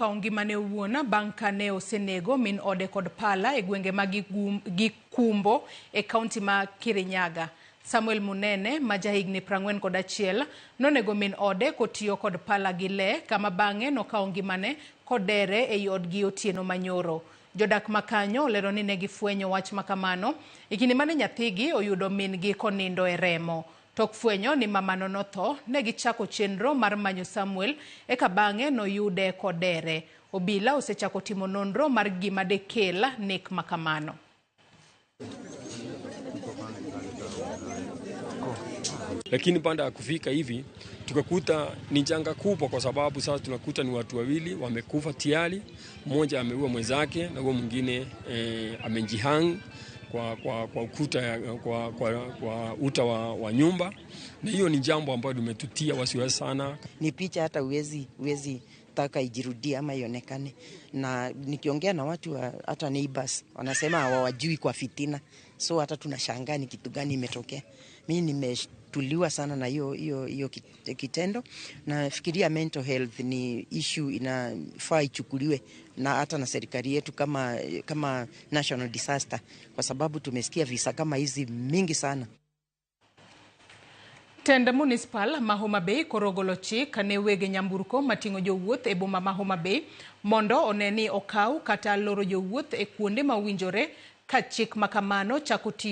Ngimane owuon bang' kane osenego min ode kod pala e gwenge mag Gikumbo e kaunti ma Kirinyaga. Samuel Munene, ma jahigni 41, nonego min ode kotiyo kod pala gi le, kama bang'e nokawo ngimane kodere ei odgi otieno manyoro. Jodak makanyo olero ni ne gifwenyo wach makamano e kinde mane nyathigi oyudo min gi konindo e remo. Tok fwenyo ni mamano notho, ne gichako chenro mar manyo Samuel eka bang'e noyude kodere. Obila osechako timo nonro mar gima dekel nek makamano. Lakini baada ya kufika hivi tukakuta ni janga kubwa, kwa sababu sasa tunakuta ni watu wawili wamekufa tayari. Mmoja ameua mwenzake na huyo mwingine amejihang kwa ukuta kwa uta wa nyumba, na hiyo ni jambo ambalo limetutia wasiwasi sana. Ni picha hata uwezi taka ijirudia ama ionekane, na nikiongea na watu hata neighbors wanasema hawajui kwa fitina, so hata tunashangaa ni kitu gani imetokea. Mimi nimetuliwa sana na hiyo kitendo, na fikiria mental health ni issue inafaa ichukuliwe na hata na serikali yetu kama national disaster, kwa sababu tumesikia visa kama hizi mingi sana. Tenda municipal ma Homa Bay korogolo chik kane wege nyamburko matingo jowuoth e boma ma Homa Bay mondo oneni okaw kata loro jowuoth e kuonde ma owinjore ka chik makamano chako tiyo.